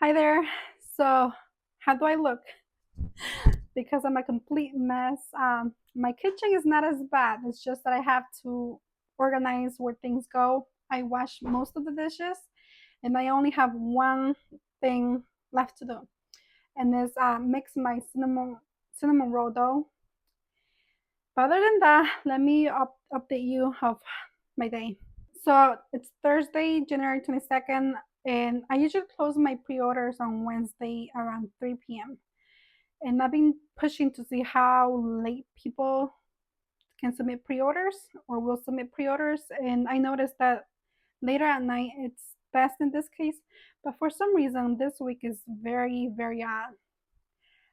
Hi there. So, how do I look? Because I'm a complete mess. My kitchen is not as bad. It's just that I have to organize where things go. I wash most of the dishes, and I only have one thing left to do, and is mix my cinnamon roll dough. But other than that, let me update you of my day. So it's Thursday, January 22nd, and I usually close my pre-orders on Wednesday around 3 p.m. And I've been pushing to see how late people can submit pre-orders or will submit pre-orders. And I noticed that later at night it's best in this case. But for some reason, this week is very, very odd.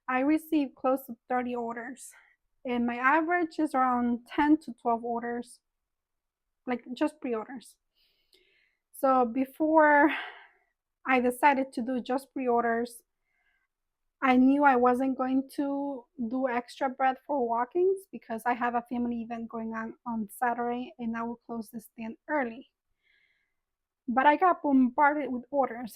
I received close to 30 orders, and my average is around 10 to 12 orders, like just pre-orders. So before I decided to do just pre-orders, I knew I wasn't going to do extra bread for walk-ins because I have a family event going on Saturday and I will close the stand early. But I got bombarded with orders.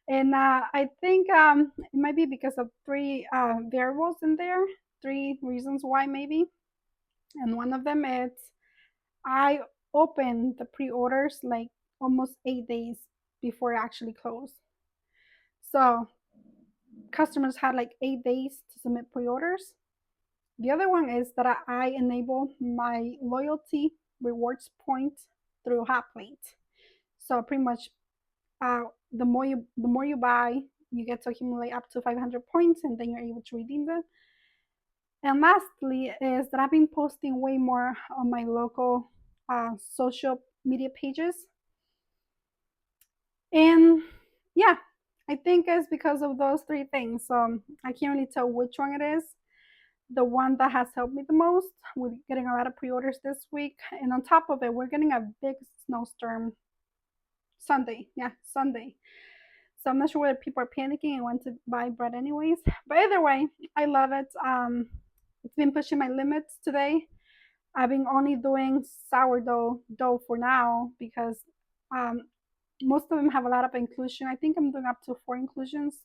And I think it might be because of three variables in there, three reasons why maybe. And one of them is I opened the pre-orders like almost 8 days before it actually closed. So customers had like 8 days to submit pre-orders. The other one is that I enable my loyalty rewards point through Hotplate. So pretty much, the more you buy, you get to accumulate up to 500 points, and then you're able to redeem them. And lastly, is that I've been posting way more on my local social media pages, and yeah, I think it's because of those three things. So I can't really tell which one it is. The one that has helped me the most with getting a lot of pre-orders this week. And on top of it, we're getting a big snowstorm Sunday. Yeah, Sunday. So I'm not sure whether people are panicking and want to buy bread anyways. But either way, I love it. It's been pushing my limits today. I've been only doing sourdough dough for now because um, most of them have a lot of inclusion. I think I'm doing up to 4 inclusions.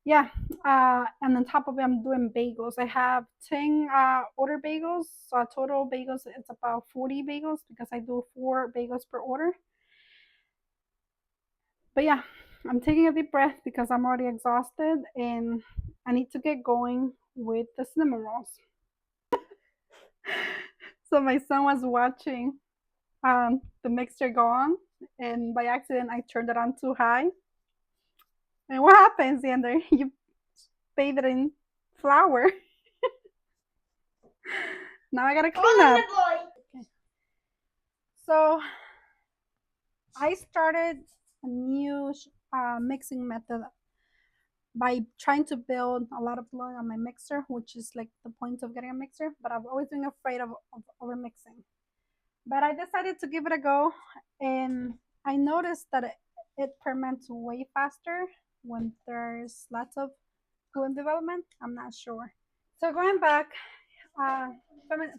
Yeah, and on top of it, I'm doing bagels. I have 10 order bagels. So total bagels, it's about 40 bagels because I do 4 bagels per order. But yeah, I'm taking a deep breath because I'm already exhausted and I need to get going with the cinnamon rolls. So my son was watching the mixer go on, and by accident, I turned it on too high. And what happens, Xander? You bathe it in flour. Now I gotta clean up. Okay. So I started a new mixing method by trying to build a lot of blowing on my mixer, which is like the point of getting a mixer. But I've always been afraid of over mixing. But I decided to give it a go, and I noticed that it ferments way faster when there's lots of gluten development. I'm not sure. So going back, uh,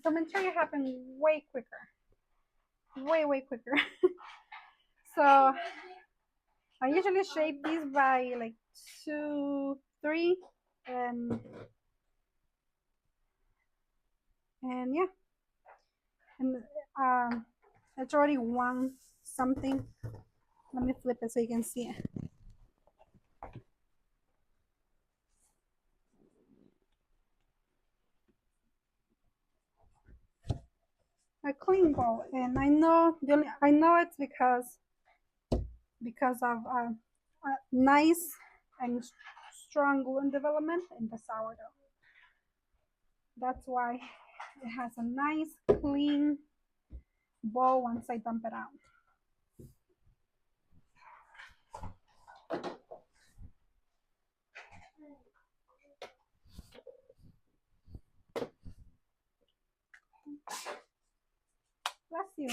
fermentation happens way quicker, way quicker. So I usually shape these by like 2, 3, and and yeah, and it's already one something. Let me flip it so you can see it. A clean bowl, and I know it's because of a nice and strong gluten development in the sourdough. That's why it has a nice clean bowl once I dump it out. Bless you.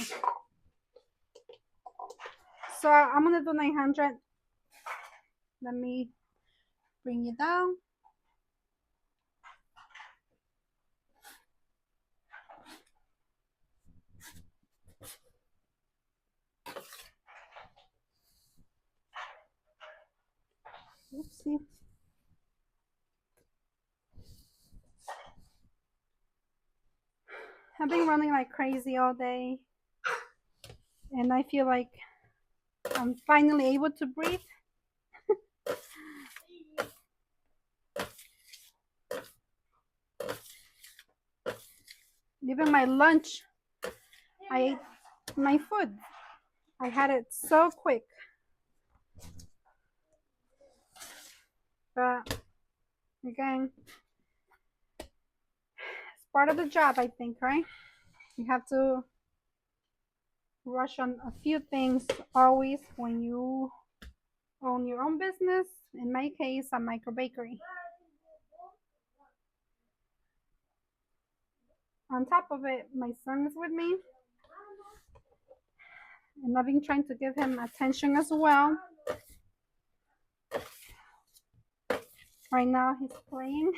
So I'm gonna do 900. Let me bring it down. Oopsie. I've been running like crazy all day, and I feel like I'm finally able to breathe. Even my lunch, I ate my food. I had it so quick. But again, it's part of the job, I think, right? You have to rush on a few things always when you own your own business. In my case, a micro bakery. On top of it, my son is with me, and I've been trying to give him attention as well. Right now, he's playing,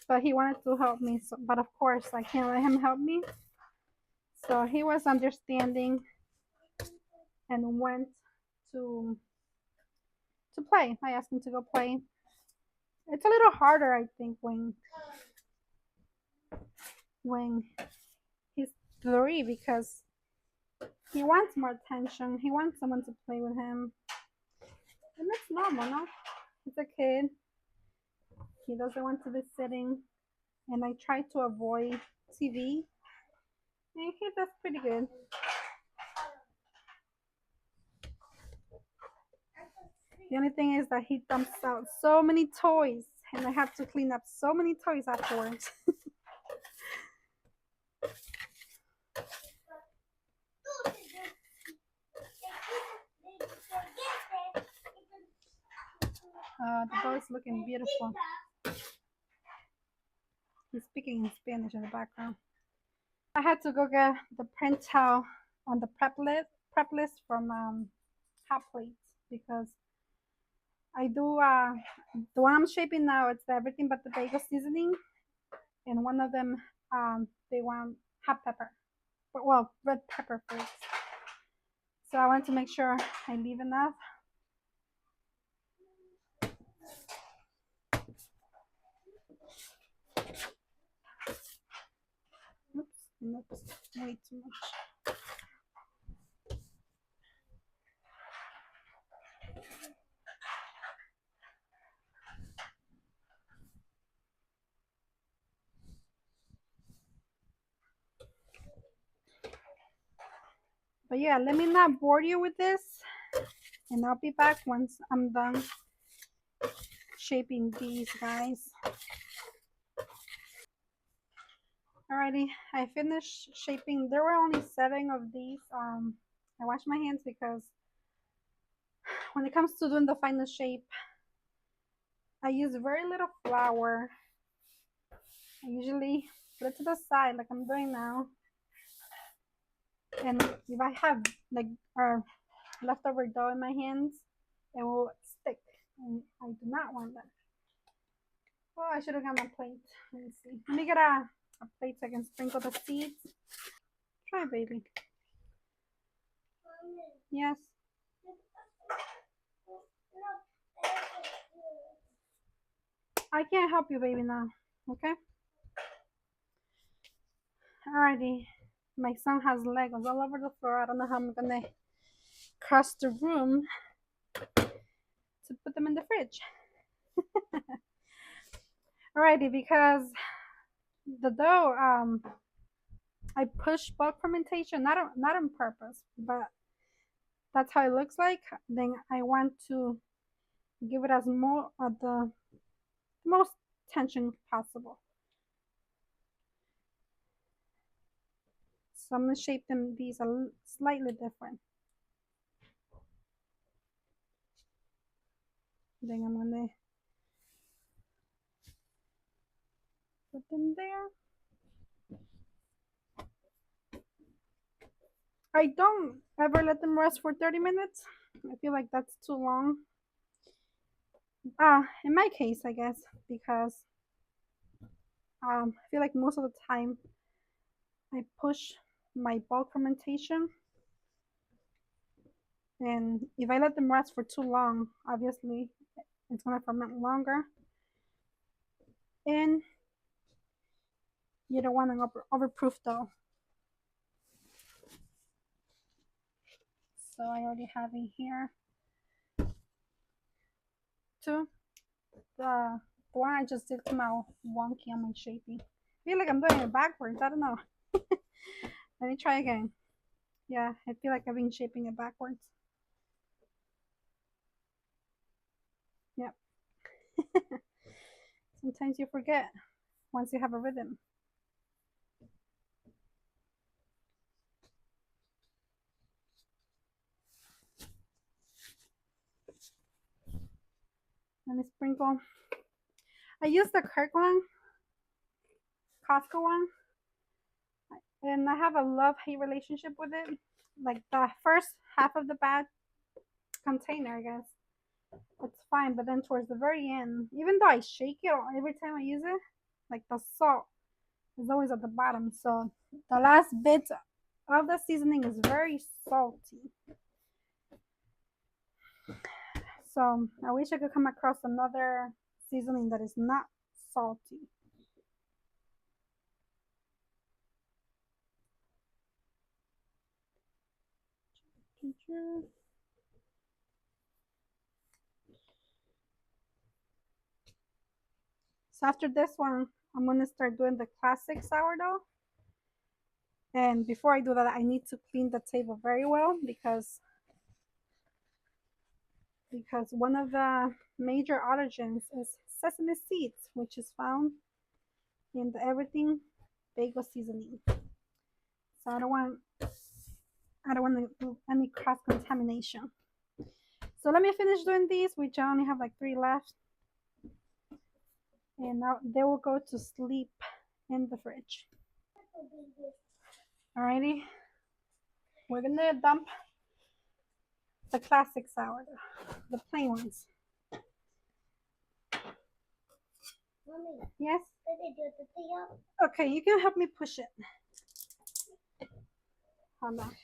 but he wanted to help me. So, but of course, I can't let him help me. So he was understanding and went to play. I asked him to go play. It's a little harder, I think, when he's 3 because he wants more attention. He wants someone to play with him, and that's normal, no? He's a kid. He doesn't want to be sitting, and I try to avoid TV, and he does pretty good. The only thing is that he dumps out so many toys, and I have to clean up so many toys afterwards. The dog is looking beautiful. He's speaking in Spanish in the background. I had to go get the printout on the prep list from Hot Plates because I do the one I'm shaping now. It's the everything but the bagel seasoning, and one of them they want hot pepper, well, red pepper flakes. So I want to make sure I leave enough. Oops, that's way too much. But yeah, let me not bore you with this, and I'll be back once I'm done shaping these guys. Alrighty, I finished shaping. There were only 7 of these. I washed my hands because when it comes to doing the final shape, I use very little flour. I usually put it to the side like I'm doing now. And if I have like leftover dough in my hands, it will stick. And I do not want that. Oh, I should have got my plate. Let me see. Let me get a plate so I can sprinkle the seeds. Try, baby. Yes. I can't help you, baby, now. Okay? Alrighty. My son has Legos all over the floor. I don't know how I'm gonna cross the room to put them in the fridge. Alrighty, because the dough, I push bulk fermentation, not on purpose, but that's how it looks like. Then I want to give it as more the most tension possible. So I'm gonna shape them these slightly different. Then I'm gonna put them there. I don't ever let them rest for 30 minutes. I feel like that's too long. In my case, I guess, because I feel like most of the time I push my bulk fermentation And if I let them rest for too long, obviously it's gonna ferment longer. And you don't want to overproof though. So I already have in here two. The one I just did came out wonky on my shaping. I feel like I'm doing it backwards. I don't know. Let me try again. Yeah, I feel like I've been shaping it backwards. Yep. Sometimes you forget once you have a rhythm. Let me sprinkle. I use the Kirkland Costco one, and I have a love-hate relationship with it. Like the first half of the bag container, I guess, it's fine, but then towards the very end, even though I shake it every time I use it, like the salt is always at the bottom. So the last bit of the seasoning is very salty. So I wish I could come across another seasoning that is not salty. So after this one, I'm gonna start doing the classic sourdough. And before I do that, I need to clean the table very well because one of the major allergens is sesame seeds, which is found in the everything bagel seasoning. So I don't want to do any cross contamination. So let me finish doing these, which I only have like 3 left. And now they will go to sleep in the fridge. Alrighty, we're gonna dump the classic sourdough, the plain ones. Mommy, yes? Okay, you can help me push it. Hold on.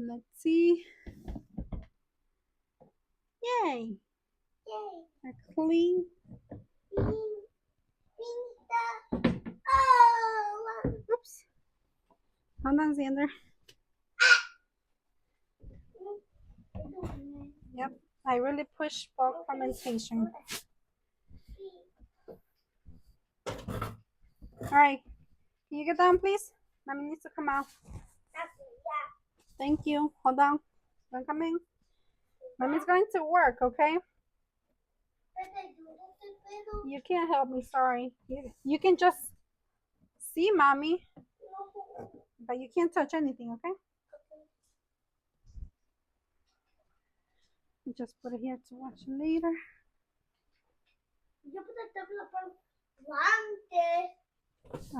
Let's see. Yay! Yay! A clean. Oops. Hold on, Xander. Yep, I really push bulk fermentation. Alright, can you get down, please? Mommy needs to come out. Thank you. Hold on. Don't come in. Mommy's going to work, okay? You can't help me, sorry. You can just see Mommy, but you can't touch anything, okay? Just put it here to watch later.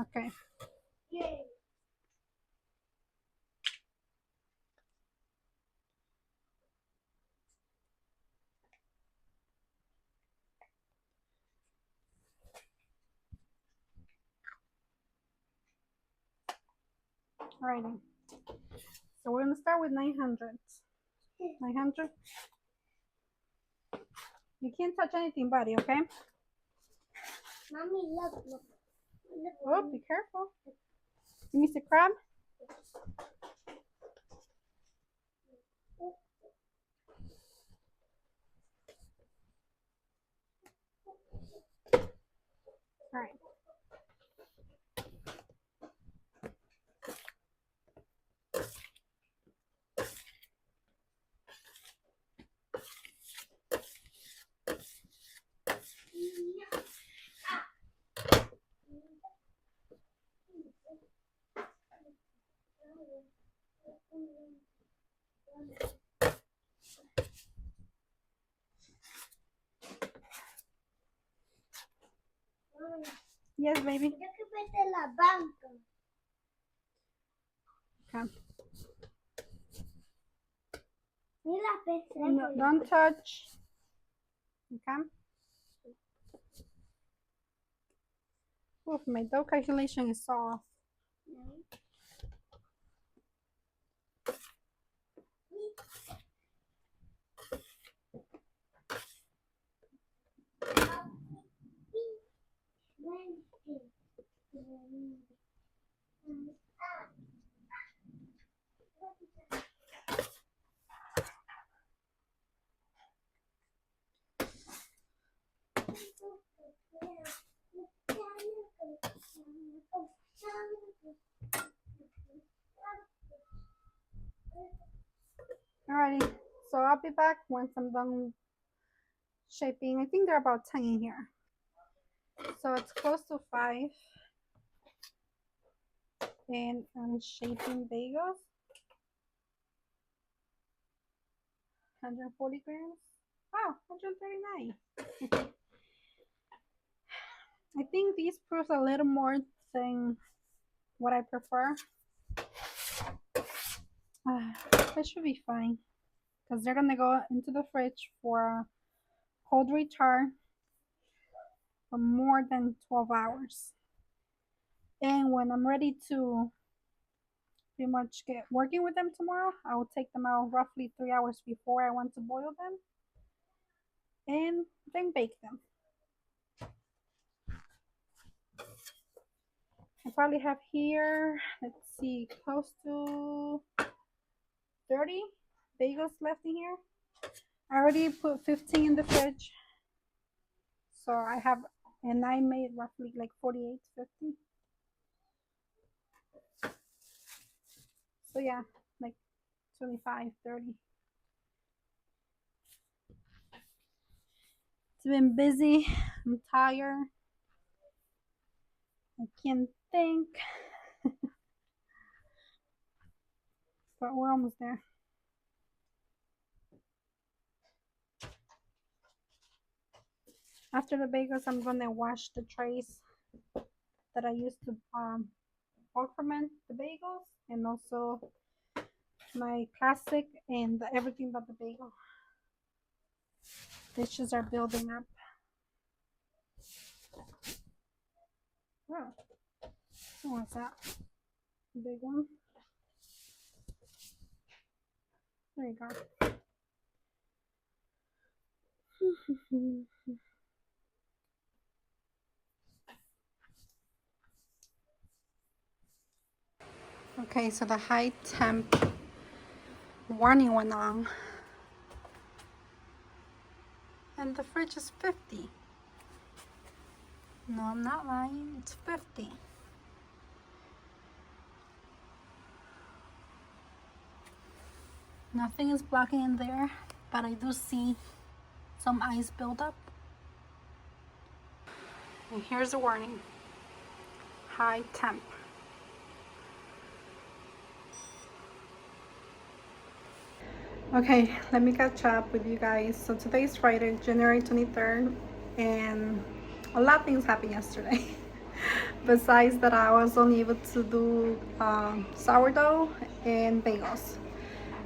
Okay. Yay. Alrighty. So we're gonna start with 900. 900. You can't touch anything, buddy, okay? Mommy, look. Oh, be careful. You miss the crab? Alright. Yes, baby. Yo que vete la banca. Okay. No, don't touch. Okay. Oh, my dough calculation is off. Alrighty, so I'll be back once I'm done shaping. I think there are about 10 in here. So it's close to 5. And I'm shaping bagels. 140 grams. Wow, 139. I think these proves a little more than what I prefer. That should be fine because they're gonna go into the fridge for cold return for more than 12 hours. And when I'm ready to pretty much get working with them tomorrow, I will take them out roughly 3 hours before I want to boil them and then bake them. I probably have here, let's see, close to 30 bagels left in here. I already put 15 in the fridge. So I have, and I made roughly like 48, 50. So yeah, like 25, 30. It's been busy. I'm tired. I can't think. But we're almost there. After the bagels, I'm gonna wash the trays that I used to bulk ferment the bagels, and also my plastic and everything but the bagel. Dishes are building up. Oh, what's that? Big one. There you go. Okay, so the high temp warning went on. And the fridge is 50. No, I'm not lying. It's 50. Nothing is blocking in there, but I do see some ice buildup. And here's the warning. High temp. Okay, let me catch up with you guys. So today is Friday, January 23rd, and a lot of things happened yesterday. Besides that, I was only able to do sourdough and bagels.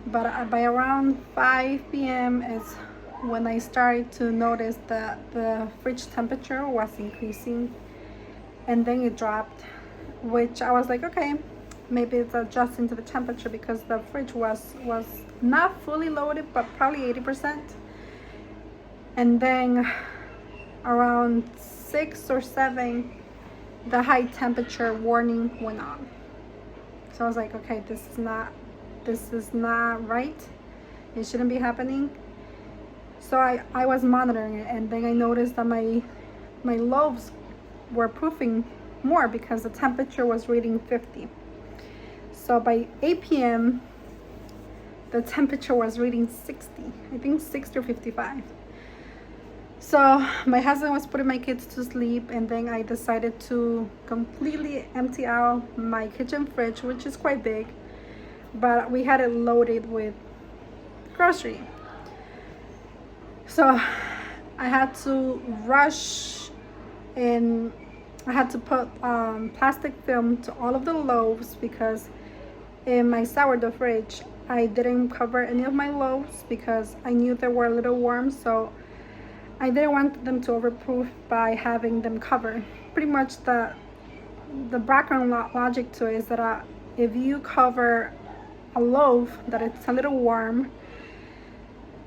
But by around 5 p.m. is when I started to notice that the fridge temperature was increasing, and then it dropped, which I was like, okay, maybe it's adjusting to the temperature because the fridge was not fully loaded, but probably 80%. And then around 6 or 7, the high temperature warning went on. So I was like, okay, this is not right. It shouldn't be happening. So I was monitoring it, and then I noticed that my loaves were proofing more because the temperature was reading 50. So by 8 p.m. the temperature was reading 60. I think 60 or 55. So my husband was putting my kids to sleep, and then I decided to completely empty out my kitchen fridge, which is quite big, but we had it loaded with grocery. So I had to rush, and I had to put plastic film to all of the loaves because in my sourdough fridge I didn't cover any of my loaves because I knew they were a little warm, so I didn't want them to overproof by having them covered. Pretty much the the background logic to it is that if you cover a loaf that it's a little warm,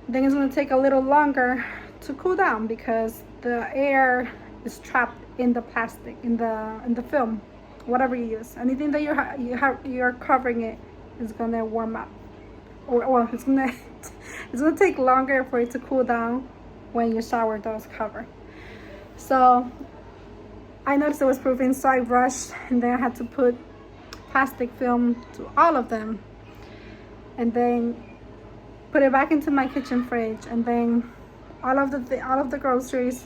then it's going to take a little longer to cool down because the air is trapped in the plastic, in the film, whatever you use. Anything that you're covering it is going to warm up, or it's going to it's going to take longer for it to cool down when your sourdough is covered. So I noticed it was proofing, so I rushed, and then I had to put plastic film to all of them, and then put it back into my kitchen fridge, and then all of the groceries.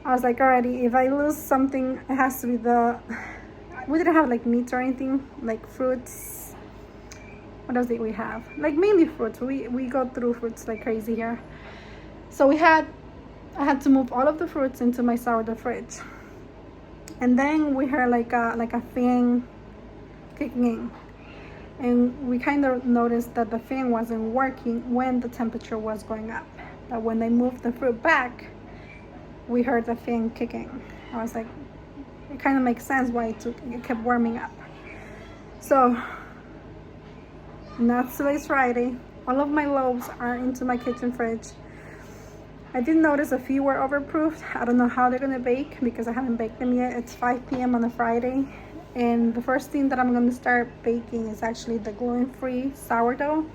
I was like, alrighty, if I lose something, it has to be we didn't have like meats or anything, like fruits. What else did we have? Like mainly fruits. We go through fruits like crazy here. So I had to move all of the fruits into my sourdough fridge. And then we heard like a fan kicking in. And we kind of noticed that the fan wasn't working when the temperature was going up. But when they moved the fruit back, we heard the fan kicking. I was like, it kind of makes sense why it kept warming up. So now today's Friday. All of my loaves are into my kitchen fridge. I did notice a few were overproofed. I don't know how they're gonna bake because I haven't baked them yet. It's 5 p.m. on a Friday. And the first thing that I'm gonna start baking is actually the gluten-free sourdough.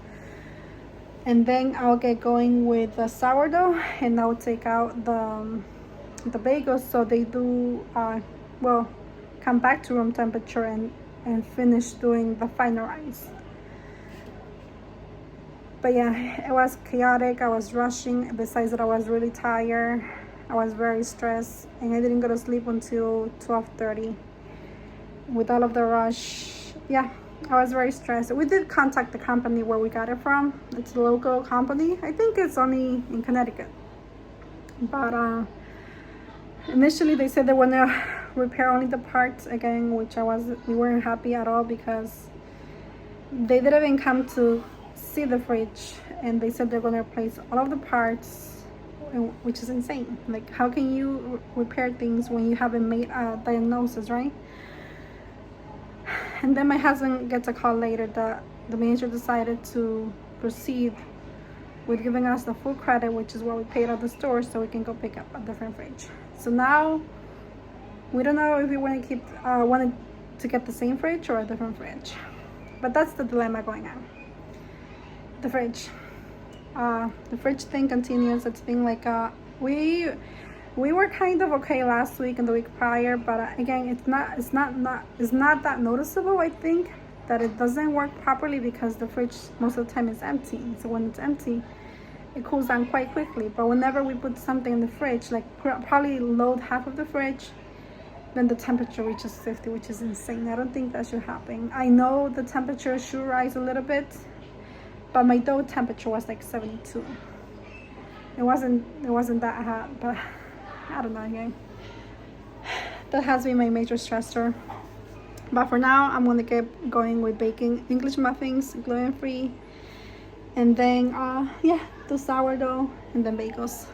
And then I'll get going with the sourdough, and I'll take out the bagels so they do come back to room temperature and finish doing the final rise. But yeah, it was chaotic. I was rushing. Besides that, I was really tired. I was very stressed, and I didn't go to sleep until 12:30. With all of the rush, yeah, I was very stressed. We did contact the company where we got it from. It's a local company. I think it's only in Connecticut. But initially they said they want to repair only the parts again, which we weren't happy at all because they didn't even come to see the fridge, and they said they're going to replace all of the parts, which is insane. Like, how can you repair things when you haven't made a diagnosis, right? And then my husband gets a call later that the manager decided to proceed with giving us the full credit, which is what we paid at the store, so we can go pick up a different fridge. So now we don't know if we want to wanted to get the same fridge or a different fridge. But that's the dilemma going on. The fridge thing continues. It's been like we were kind of okay last week and the week prior, but again, it's not that noticeable. I think that it doesn't work properly because the fridge most of the time is empty. So when it's empty, it cools down quite quickly. But whenever we put something in the fridge, like probably load half of the fridge, then the temperature reaches 50, which is insane. I don't think that should happen. I know the temperature should rise a little bit, but my dough temperature was like 72. It wasn't that hot, but I don't know, again. That has been my major stressor. But for now, I'm gonna get going with baking English muffins, gluten-free, and then do sourdough and then bagels.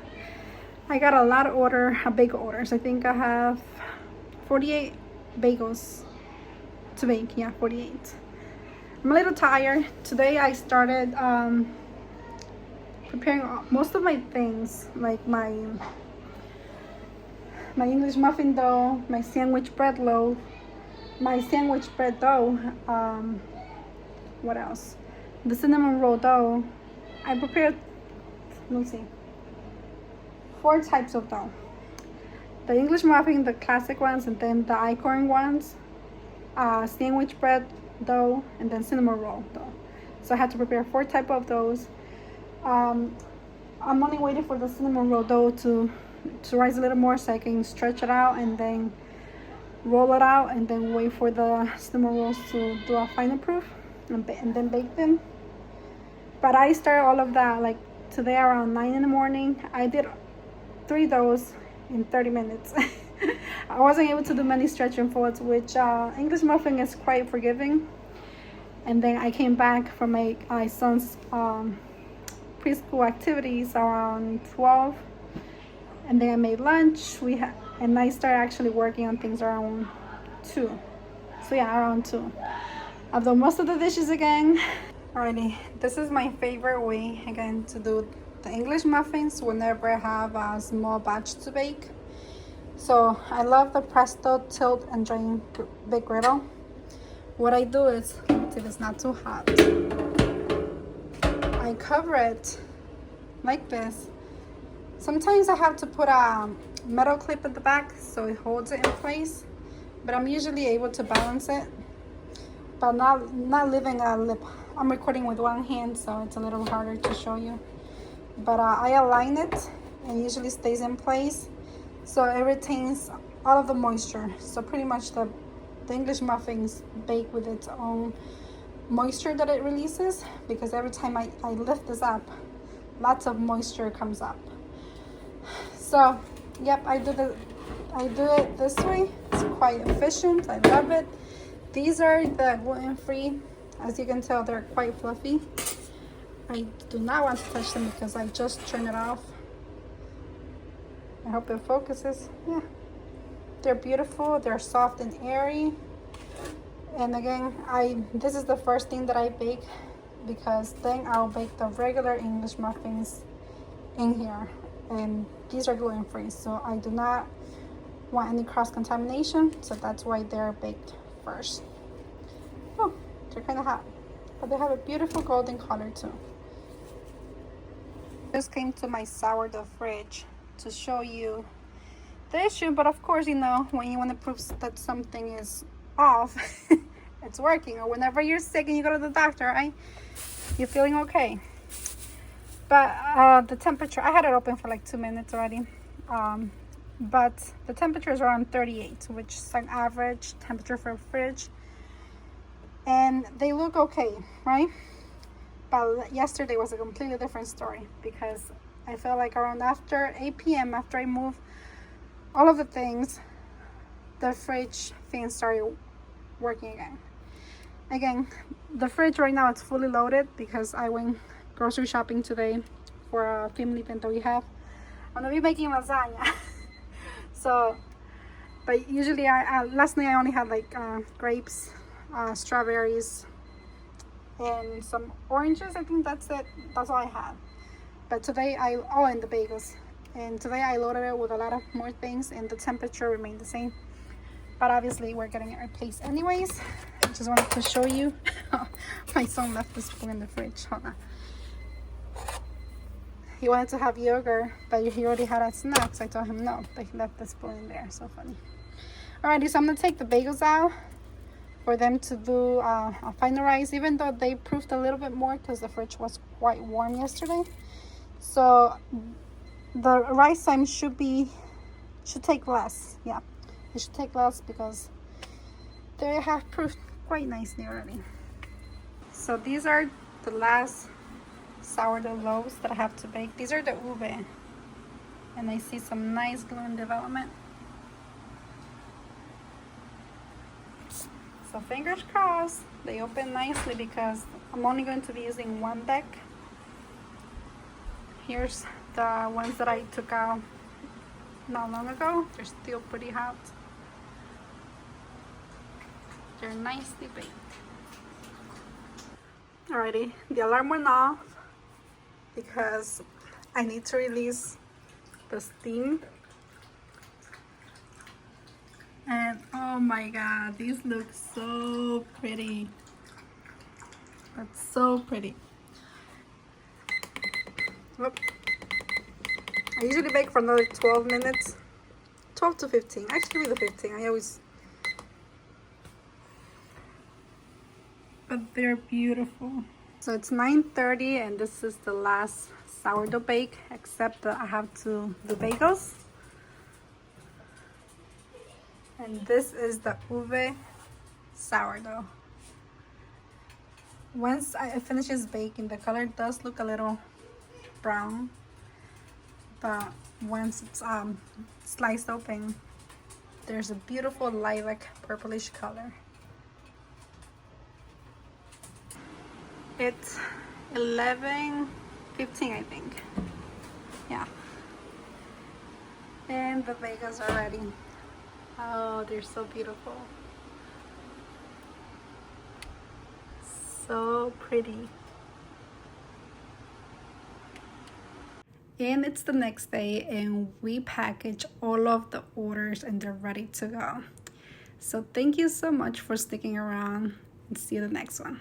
I got a lot of bagel orders. I think I have 48 bagels to bake. Yeah, 48. I'm a little tired. Today I started preparing most of my things, like my English muffin dough, my sandwich bread loaf, my sandwich bread dough, what else? The cinnamon roll dough. I prepared, let's see, 4 types of dough. The English muffin, the classic ones, and then the acorn ones, sandwich bread dough, and then cinnamon roll dough. So I had to prepare 4 types of those. I'm only waiting for the cinnamon roll dough to rise a little more so I can stretch it out and then roll it out, and then wait for the cinnamon rolls to do a final proof and then bake them. But I started all of that like today around 9 in the morning. I did 3 doughs in 30 minutes. I wasn't able to do many stretch and folds, which English muffin is quite forgiving. And then I came back from my son's preschool activities around 12, and then I made lunch. And I started actually working on things around 2. So yeah, around 2. I've done most of the dishes again. Alrighty, this is my favorite way again to do the English muffins whenever I have a small batch to bake. So I love the Presto tilt and drain big griddle. What I do is, if it's not too hot, I cover it like this. Sometimes I have to put a metal clip at the back so it holds it in place, but I'm usually able to balance it, but not leaving a lip. I'm recording with one hand, so it's a little harder to show you, but I align it and usually stays in place so it retains all of the moisture. So pretty much the English muffins bake with its own moisture that it releases, because every time I lift this up, lots of moisture comes up. So yep, I do it this way. It's quite efficient. I love it. These are the gluten-free. As you can tell, they're quite fluffy. I do not want to touch them because I just turned it off. I hope it focuses. Yeah, they're beautiful. They're soft and airy. And again, this is the first thing that I bake, because then I'll bake the regular English muffins in here, and these are gluten-free, so I do not want any cross-contamination, so that's why they're baked first. Oh, they're kind of hot, but they have a beautiful golden color too. Just came to my sourdough fridge to show you the issue, but of course, you know, when you want to prove that something is off, it's working. Or whenever you're sick and you go to the doctor, right, you're feeling okay. But the temperature, I had it open for like 2 minutes already, but the temperature is around 38, which is an average temperature for a fridge, and they look okay, right? But yesterday was a completely different story, because I felt like around after 8 p.m. after I moved all of the things, the fridge thing started working again. Again, the fridge right now, it's fully loaded because I went grocery shopping today for a family event that we have. I'm gonna be making lasagna. So, but usually last night I only had like grapes, strawberries, and some oranges. I think that's it. That's all I had. But today and the bagels. And today I loaded it with a lot of more things, and the temperature remained the same. But obviously we're getting it replaced anyways. I just wanted to show you. My son left the spoon in the fridge. Hold on. He wanted to have yogurt, but he already had a snack, so I told him no, but he left the spoon in there. So funny. Alrighty, so I'm gonna take the bagels out for them to do a final rice, even though they proved a little bit more because the fridge was quite warm yesterday. So the rice time should take less. Yeah, it should take less because they have proved quite nicely already. So these are the last sourdough loaves that I have to bake. These are the ube, and I see some nice gluten development. So fingers crossed they open nicely, because I'm only going to be using one deck. Here's the ones that I took out not long ago. They're still pretty hot. They're nicely baked. Alrighty, the alarm went off because I need to release the steam. And oh my god, these look so pretty. That's so pretty. Whoop. I usually bake for another 12 minutes. 12 to 15. Actually, the 15. I always... But they're beautiful. So it's 9:30 and this is the last sourdough bake, except that I have to do bagels. And this is the ube sourdough. Once it finishes baking, the color does look a little brown, but once it's sliced open, there's a beautiful lilac purplish color. It's 11:15, I think. Yeah. And the bagels are ready. Oh, they're so beautiful. So pretty. And it's the next day and we package all of the orders and they're ready to go. So thank you so much for sticking around and see you the next one.